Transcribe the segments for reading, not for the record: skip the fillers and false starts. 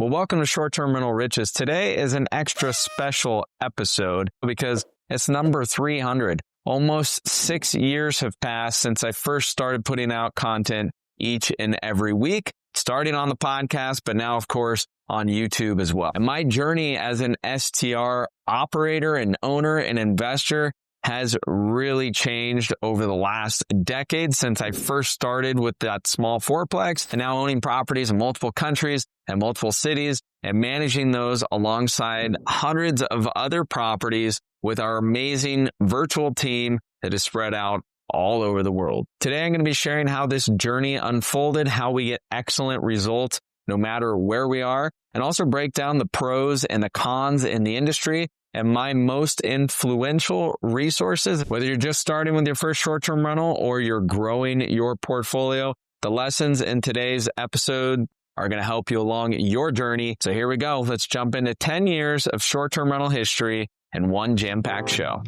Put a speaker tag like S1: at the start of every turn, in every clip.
S1: Well, welcome to Short-Term Rental Riches. Today is an extra special episode because it's number 300. Almost 6 years have passed since I first started putting out content each and every week, starting on the podcast, but now, of course, on YouTube as well. And my journey as an STR operator and owner and investor has really changed over the last decade since I first started with that small fourplex and now owning properties in multiple countries and multiple cities and managing those alongside hundreds of other properties with our amazing virtual team that is spread out all over the world. Today, I'm going to be sharing how this journey unfolded, how we get excellent results no matter where we are, and also break down the pros and the cons in the industry and my most influential resources. Whether you're just starting with your first short-term rental or you're growing your portfolio, the lessons in today's episode are going to help you along your journey. So here we go. Let's jump into 10 years of short-term rental history in one jam-packed show.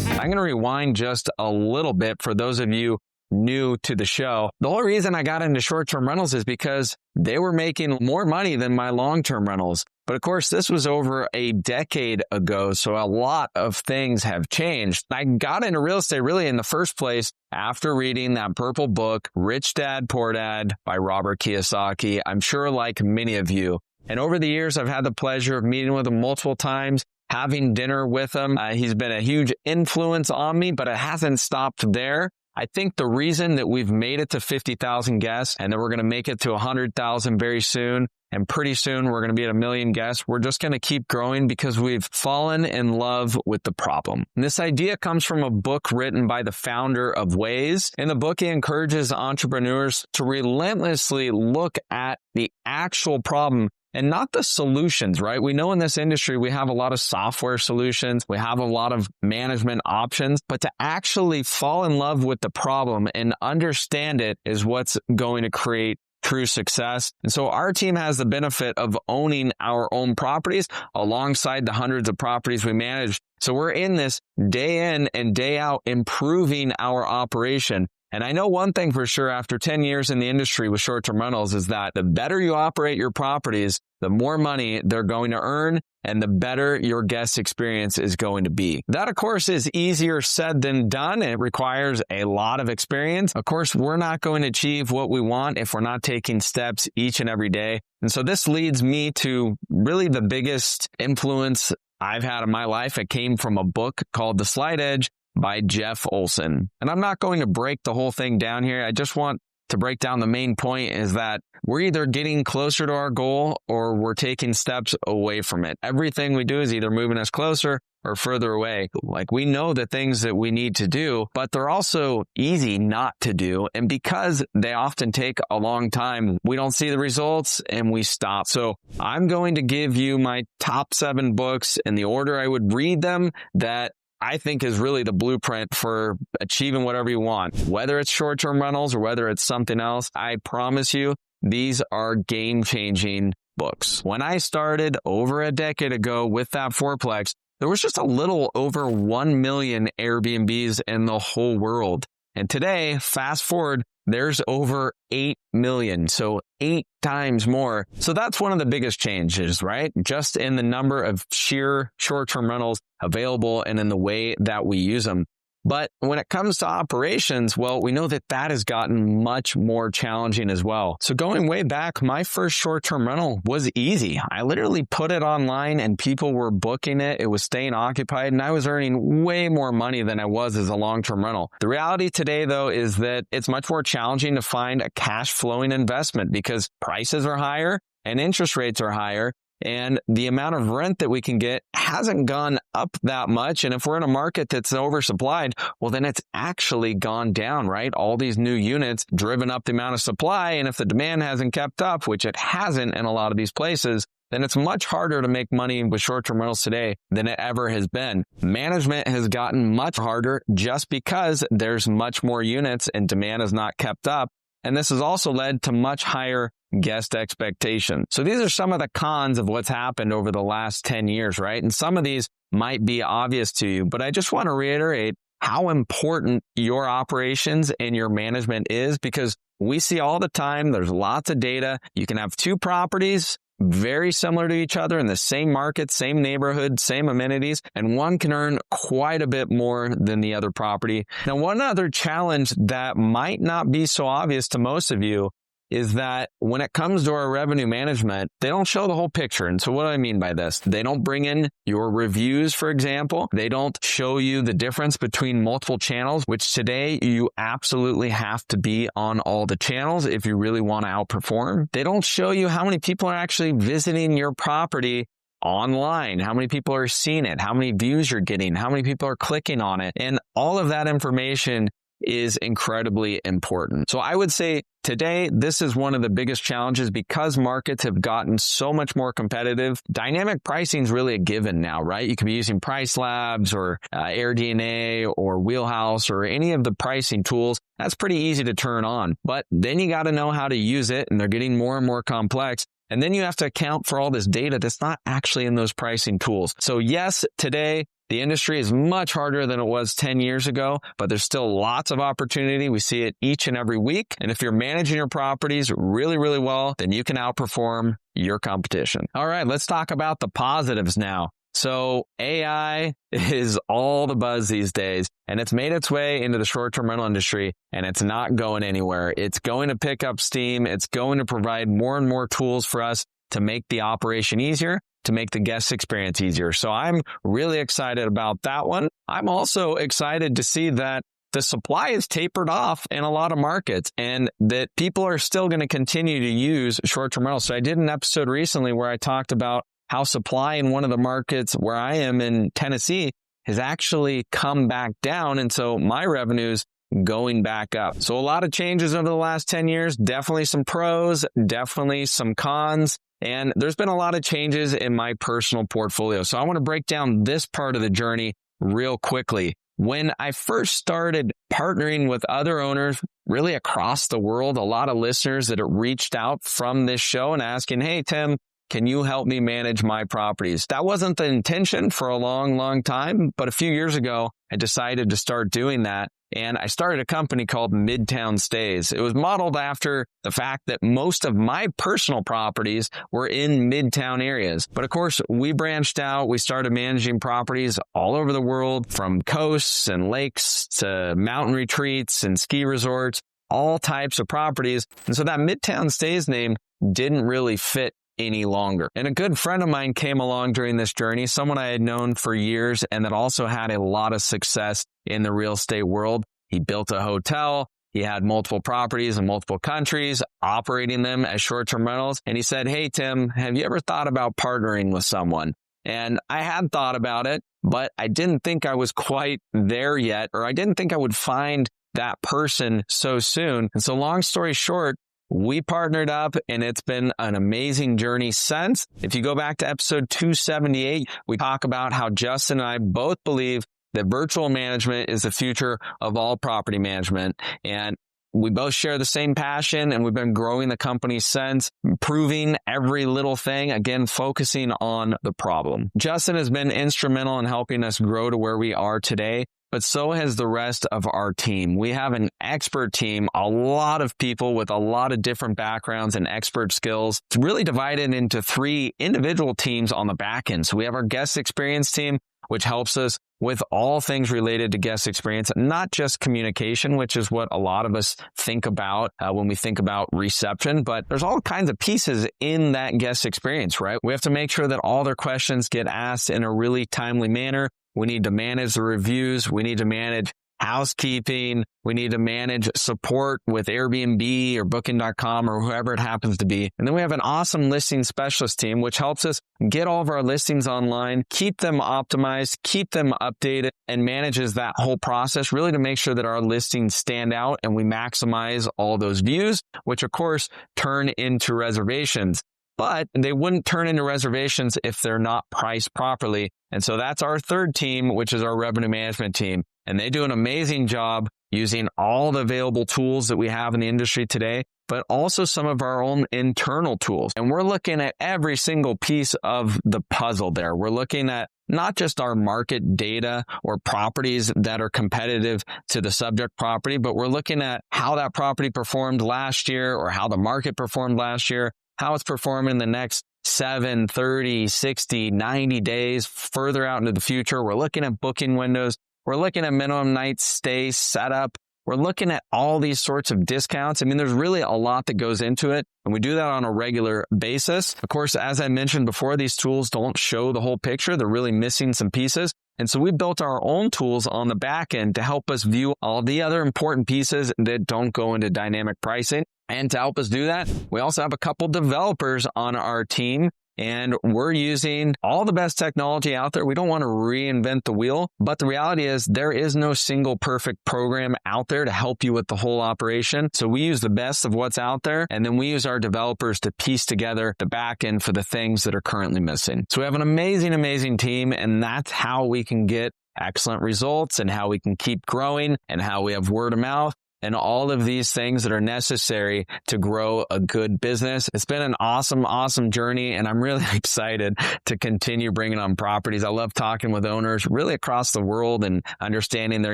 S1: I'm going to rewind just a little bit for those of you new to the show. The whole reason I got into short-term rentals is because they were making more money than my long-term rentals. But of course, this was over a decade ago, so a lot of things have changed. I got into real estate really in the first place after reading that purple book, Rich Dad, Poor Dad by Robert Kiyosaki. I'm sure like many of you. And over the years, I've had the pleasure of meeting with him multiple times, having dinner with him. He's been a huge influence on me, but it hasn't stopped there. I think the reason that we've made it to 50,000 guests and that we're going to make it to 100,000 very soon, and pretty soon we're going to be at 1 million guests, we're just going to keep growing because we've fallen in love with the problem. And this idea comes from a book written by the founder of Waze. In the book, he encourages entrepreneurs to relentlessly look at the actual problem and not the solutions, right? We know in this industry, we have a lot of software solutions. We have a lot of management options, but to actually fall in love with the problem and understand it is what's going to create true success. And so our team has the benefit of owning our own properties alongside the hundreds of properties we manage. So we're in this day in and day out, improving our operation. And I know one thing for sure after 10 years in the industry with short-term rentals is that the better you operate your properties, the more money they're going to earn and the better your guest experience is going to be. That, of course, is easier said than done. It requires a lot of experience. Of course, we're not going to achieve what we want if we're not taking steps each and every day. And so this leads me to really the biggest influence I've had in my life. It came from a book called The Slight Edge by Jeff Olson. And I'm not going to break the whole thing down here. I just want to break down the main point is that we're either getting closer to our goal or we're taking steps away from it. Everything we do is either moving us closer or further away. Like we know the things that we need to do, but they're also easy not to do. And because they often take a long time, we don't see the results and we stop. So I'm going to give you my top 7 books in the order I would read them that I think is really the blueprint for achieving whatever you want. Whether it's short-term rentals or whether it's something else, I promise you, these are game-changing books. When I started over a decade ago with that fourplex, there was just a little over 1 million Airbnbs in the whole world. And today, fast forward, there's over 8 million. So 8 times more. So that's one of the biggest changes, right? Just in the number of sheer short-term rentals available and in the way that we use them. But when it comes to operations, well, we know that that has gotten much more challenging as well. So going way back, my first short-term rental was easy. I literally put it online and people were booking it. It was staying occupied and I was earning way more money than I was as a long-term rental. The reality today, though, is that it's much more challenging to find a cash flowing investment because prices are higher and interest rates are higher. And the amount of rent that we can get hasn't gone up that much. And if we're in a market that's oversupplied, well, then it's actually gone down, right? All these new units driven up the amount of supply. And if the demand hasn't kept up, which it hasn't in a lot of these places, then it's much harder to make money with short-term rentals today than it ever has been. Management has gotten much harder just because there's much more units and demand has not kept up. And this has also led to much higher guest expectation. So these are some of the cons of what's happened over the last 10 years, right? And some of these might be obvious to you, but I just want to reiterate how important your operations and your management is, because we see all the time. There's lots of data. You can have two properties very similar to each other in the same market, same neighborhood, same amenities, and one can earn quite a bit more than the other property. Now, one other challenge that might not be so obvious to most of you is that when it comes to our revenue management, they don't show the whole picture. And so what do I mean by this? They don't bring in your reviews, for example. They don't show you the difference between multiple channels, which today you absolutely have to be on all the channels if you really want to outperform. They don't show you how many people are actually visiting your property online, how many people are seeing it, how many views you're getting, how many people are clicking on it. And all of that information is incredibly important. So I would say today, this is one of the biggest challenges because markets have gotten so much more competitive. Dynamic pricing is really a given now, right? You could be using Price Labs or AirDNA or Wheelhouse or any of the pricing tools. That's pretty easy to turn on, but then you got to know how to use it, and they're getting more and more complex. And then you have to account for all this data that's not actually in those pricing tools. So yes, today, the industry is much harder than it was 10 years ago, but there's still lots of opportunity. We see it each and every week. And if you're managing your properties really, really well, then you can outperform your competition. All right, let's talk about the positives now. So AI is all the buzz these days, and it's made its way into the short-term rental industry, and it's not going anywhere. It's going to pick up steam. It's going to provide more and more tools for us to make the operation easier, to make the guest experience easier. So I'm really excited about that one. I'm also excited to see that the supply is tapered off in a lot of markets and that people are still going to continue to use short-term rentals. So I did an episode recently where I talked about how supply in one of the markets where I am in Tennessee has actually come back down. And so my revenue's going back up. So a lot of changes over the last 10 years, definitely some pros, definitely some cons. And there's been a lot of changes in my personal portfolio. So I want to break down this part of the journey real quickly. When I first started partnering with other owners really across the world, a lot of listeners that have reached out from this show and asking, hey, Tim, can you help me manage my properties? That wasn't the intention for a long, long time. But a few years ago, I decided to start doing that. And I started a company called Midtown Stays. It was modeled after the fact that most of my personal properties were in Midtown areas. But of course, we branched out. We started managing properties all over the world, from coasts and lakes to mountain retreats and ski resorts, all types of properties. And so that Midtown Stays name didn't really fit any longer. And a good friend of mine came along during this journey, someone I had known for years and that also had a lot of success in the real estate world. He built a hotel. He had multiple properties in multiple countries, operating them as short-term rentals. And he said, hey, Tim, have you ever thought about partnering with someone? And I had thought about it, but I didn't think I was quite there yet, or I didn't think I would find that person so soon. And so long story short, we partnered up and it's been an amazing journey since. If you go back to episode 278, we talk about how Justin and I both believe that virtual management is the future of all property management. And we both share the same passion, and we've been growing the company since, improving every little thing, again, focusing on the problem. Justin has been instrumental in helping us grow to where we are today, but so has the rest of our team. We have an expert team, a lot of people with a lot of different backgrounds and expert skills. It's really divided into 3 individual teams on the back end. So we have our guest experience team, which helps us with all things related to guest experience, not just communication, which is what a lot of us think about when we think about reception, but there's all kinds of pieces in that guest experience, right? We have to make sure that all their questions get asked in a really timely manner. We need to manage the reviews. We need to manage housekeeping. We need to manage support with Airbnb or Booking.com or whoever it happens to be. And then we have an awesome listing specialist team, which helps us get all of our listings online, keep them optimized, keep them updated, and manages that whole process really to make sure that our listings stand out and we maximize all those views, which of course turn into reservations. But they wouldn't turn into reservations if they're not priced properly. And so that's our third team, which is our revenue management team. And they do an amazing job using all the available tools that we have in the industry today but also some of our own internal tools. And we're looking at every single piece of the puzzle there. We're looking at not just our market data or properties that are competitive to the subject property, but we're looking at how that property performed last year or how the market performed last year, how it's performing in the next 7, 30, 60, 90 days further out into the future. We're looking at booking windows. We're looking at minimum night stay setup. We're looking at all these sorts of discounts. I mean, there's really a lot that goes into it, and we do that on a regular basis. Of course, as I mentioned before, these tools don't show the whole picture. They're really missing some pieces. And so we built our own tools on the back end to help us view all the other important pieces that don't go into dynamic pricing. And to help us do that, we also have a couple developers on our team, and we're using all the best technology out there. We don't want to reinvent the wheel, but the reality is there is no single perfect program out there to help you with the whole operation. So we use the best of what's out there, and then we use our developers to piece together the back end for the things that are currently missing. So we have an amazing, amazing team, and that's how we can get excellent results and how we can keep growing and how we have word of mouth and all of these things that are necessary to grow a good business. It's been an awesome, awesome journey, and I'm really excited to continue bringing on properties. I love talking with owners really across the world and understanding their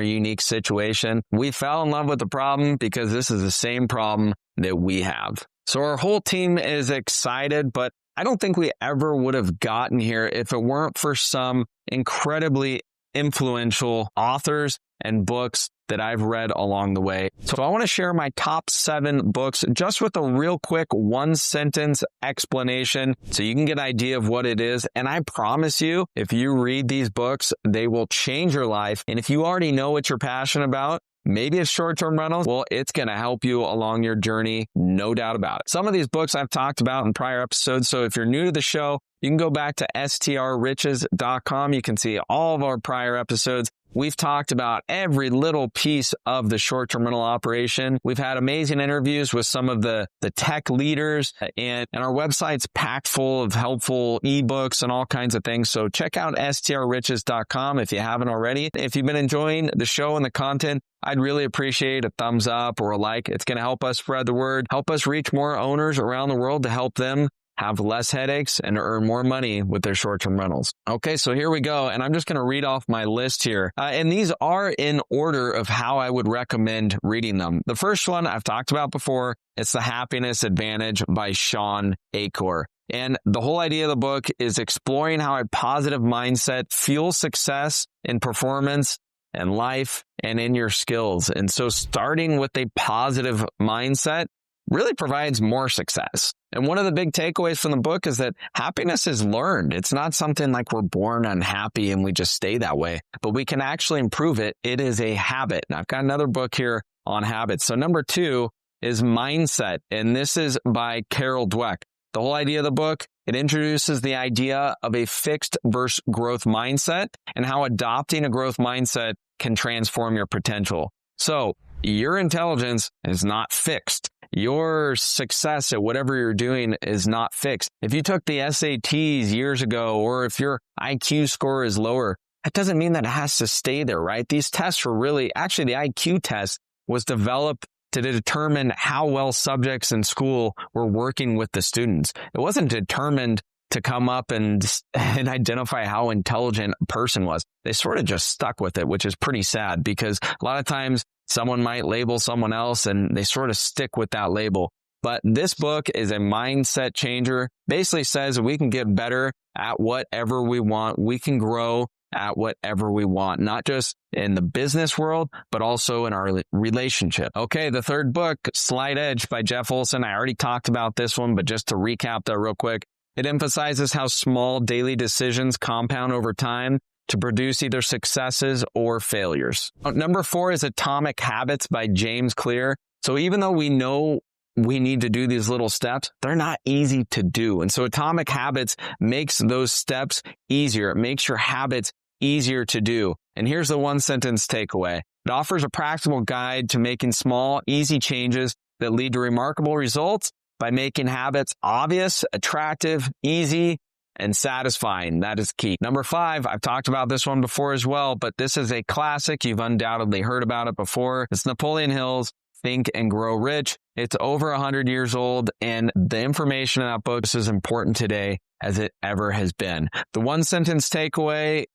S1: unique situation. We fell in love with the problem because this is the same problem that we have. So our whole team is excited, but I don't think we ever would have gotten here if it weren't for some incredibly influential authors and books that I've read along the way. So I want to share my top 7 books just with a real quick 1-sentence explanation so you can get an idea of what it is. And I promise you, if you read these books, they will change your life. And if you already know what you're passionate about, maybe it's short-term rentals, well, it's going to help you along your journey, no doubt about it. Some of these books I've talked about in prior episodes. So if you're new to the show, you can go back to strriches.com. You can see all of our prior episodes. We've talked about every little piece of the short-term rental operation. We've had amazing interviews with some of the tech leaders, and our website's packed full of helpful ebooks and all kinds of things. So check out strriches.com if you haven't already. If you've been enjoying the show and the content, I'd really appreciate a thumbs up or a like. It's going to help us spread the word, help us reach more owners around the world to help them have less headaches and earn more money with their short-term rentals. Okay, so here we go. And I'm just going to read off my list here. And these are in order of how I would recommend reading them. The first one I've talked about before. It's The Happiness Advantage by Shawn Achor. And the whole idea of the book is exploring how a positive mindset fuels success in performance and life and in your skills. And so starting with a positive mindset really provides more success. And one of the big takeaways from the book is that happiness is learned. It's not something like we're born unhappy and we just stay that way, but we can actually improve it. It is a habit. And I've got another book here on habits. So number 2 is Mindset, and this is by Carol Dweck. The whole idea of the book, it introduces the idea of a fixed versus growth mindset and how adopting a growth mindset can transform your potential. So your intelligence is not fixed. Your success at whatever you're doing is not fixed. If you took the SATs years ago, or if your IQ score is lower, that doesn't mean that it has to stay there, right? These tests were actually the IQ test was developed to determine how well subjects in school were working with the students. It wasn't determined to come up and identify how intelligent a person was. They sort of just stuck with it, which is pretty sad because a lot of times someone might label someone else and they sort of stick with that label. But this book is a mindset changer. Basically says we can get better at whatever we want. We can grow at whatever we want, not just in the business world, but also in our relationship. Okay, the third book, Slight Edge by Jeff Olson. I already talked about this one, but just to recap that real quick, it emphasizes how small daily decisions compound over time to produce either successes or failures. Number 4 is Atomic Habits by James Clear. So even though we know we need to do these little steps, they're not easy to do. And so Atomic Habits makes those steps easier. It makes your habits easier to do. And here's the 1-sentence takeaway. It offers a practical guide to making small, easy changes that lead to remarkable results by making habits obvious, attractive, easy, and satisfying. That is key. Number 5, I've talked about this one before as well, but this is a classic. You've undoubtedly heard about it before. It's Napoleon Hill's Think and Grow Rich. It's over 100 years old, and the information in that book is as important today as it ever has been. The one sentence takeaway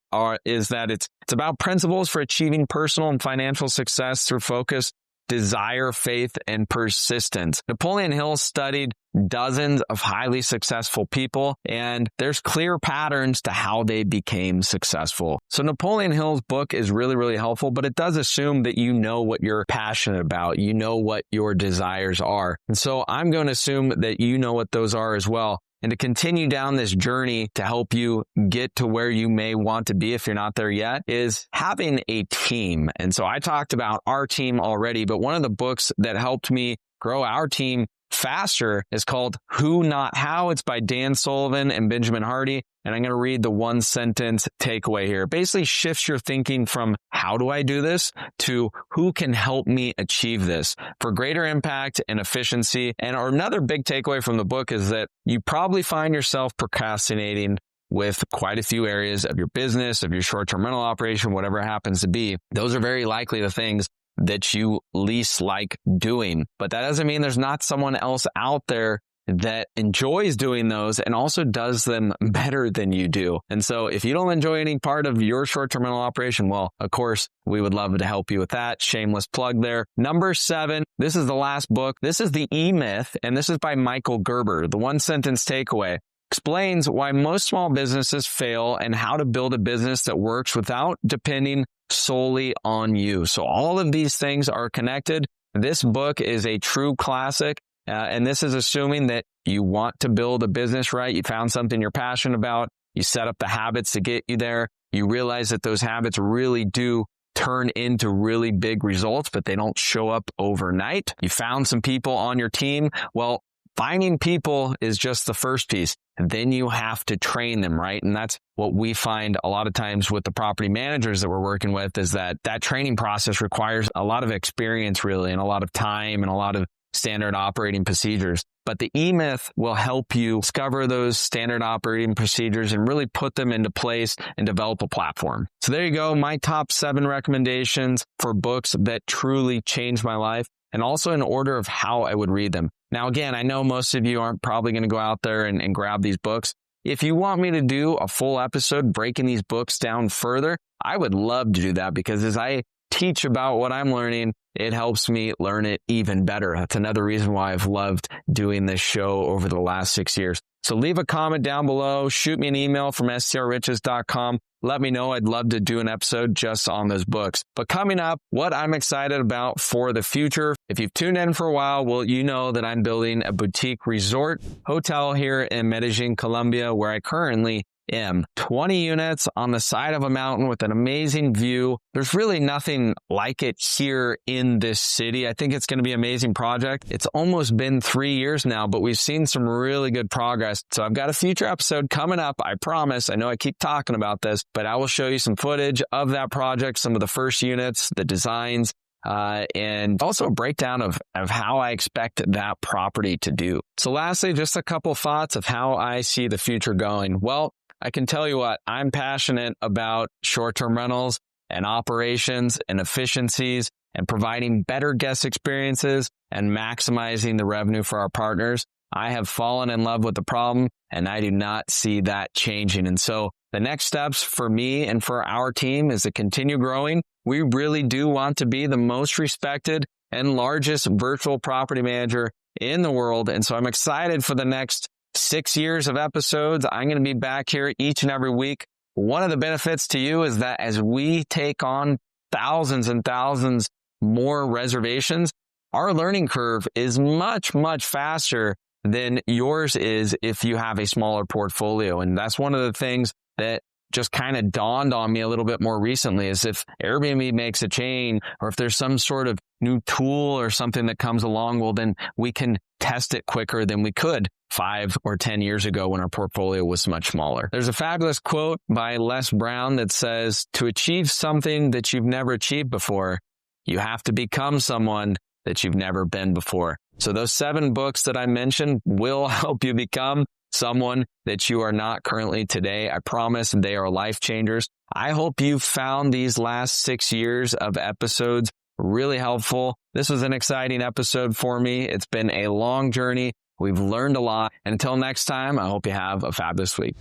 S1: is that it's about principles for achieving personal and financial success through focus, desire, faith, and persistence. Napoleon Hill studied dozens of highly successful people, and there's clear patterns to how they became successful. So Napoleon Hill's book is really, really helpful, but it does assume that you know what you're passionate about. You know what your desires are. And so I'm going to assume that you know what those are as well. And to continue down this journey to help you get to where you may want to be if you're not there yet is having a team. And so I talked about our team already, but one of the books that helped me grow our team faster is called Who Not How. It's by Dan Sullivan and Benjamin Hardy. And I'm going to read the one sentence takeaway here. It basically shifts your thinking from how do I do this to who can help me achieve this for greater impact and efficiency. And another big takeaway from the book is that you probably find yourself procrastinating with quite a few areas of your business, of your short-term rental operation, whatever it happens to be. Those are very likely the things that you least like doing. But that doesn't mean there's not someone else out there that enjoys doing those and also does them better than you do. And so if you don't enjoy any part of your short-term rental operation, well, of course, we would love to help you with that. Shameless plug there. Number 7, this is the last book. This is The E-Myth, and this is by Michael Gerber. The one sentence takeaway explains why most small businesses fail and how to build a business that works without depending solely on you. So all of these things are connected. This book is a true classic. And this is assuming that you want to build a business, right? You found something you're passionate about. You set up the habits to get you there. You realize that those habits really do turn into really big results, but they don't show up overnight. You found some people on your team. Well, finding people is just the first piece. And then you have to train them, right? And that's what we find a lot of times with the property managers that we're working with is that training process requires a lot of experience really and a lot of time and a lot of standard operating procedures. But the E-Myth will help you discover those standard operating procedures and really put them into place and develop a platform. So there you go. My top 7 recommendations for books that truly changed my life and also in order of how I would read them. Now, again, I know most of you aren't probably going to go out there and grab these books. If you want me to do a full episode breaking these books down further, I would love to do that because as I teach about what I'm learning, it helps me learn it even better. That's another reason why I've loved doing this show over the last 6 years. So leave a comment down below. Shoot me an email from strriches.com. Let me know. I'd love to do an episode just on those books. But coming up, what I'm excited about for the future. If you've tuned in for a while, well, you know that I'm building a boutique resort hotel here in Medellin, Colombia, where I currently am. 20 units on the side of a mountain with an amazing view. There's really nothing like it here in this city. I think it's going to be an amazing project. It's almost been 3 years now, but we've seen some really good progress. So I've got a future episode coming up. I promise. I know I keep talking about this, but I will show you some footage of that project, some of the first units, the designs, and also a breakdown of how I expect that property to do. So lastly, just a couple thoughts of how I see the future going. Well, I can tell you what, I'm passionate about short-term rentals and operations and efficiencies and providing better guest experiences and maximizing the revenue for our partners. I have fallen in love with the problem and I do not see that changing. And so the next steps for me and for our team is to continue growing. We really do want to be the most respected and largest virtual property manager in the world. And so I'm excited for the next 6 years of episodes. I'm going to be back here each and every week. One of the benefits to you is that as we take on thousands and thousands more reservations, our learning curve is much, much faster than yours is if you have a smaller portfolio. And that's one of the things that just kind of dawned on me a little bit more recently is if Airbnb makes a change or if there's some sort of new tool or something that comes along, well, then we can test it quicker than we could 5 or 10 years ago when our portfolio was much smaller. There's a fabulous quote by Les Brown that says, to achieve something that you've never achieved before, you have to become someone that you've never been before. So those 7 books that I mentioned will help you become someone that you are not currently today. I promise they are life changers. I hope you found these last 6 years of episodes really helpful. This was an exciting episode for me. It's been a long journey. We've learned a lot. And until next time, I hope you have a fabulous week.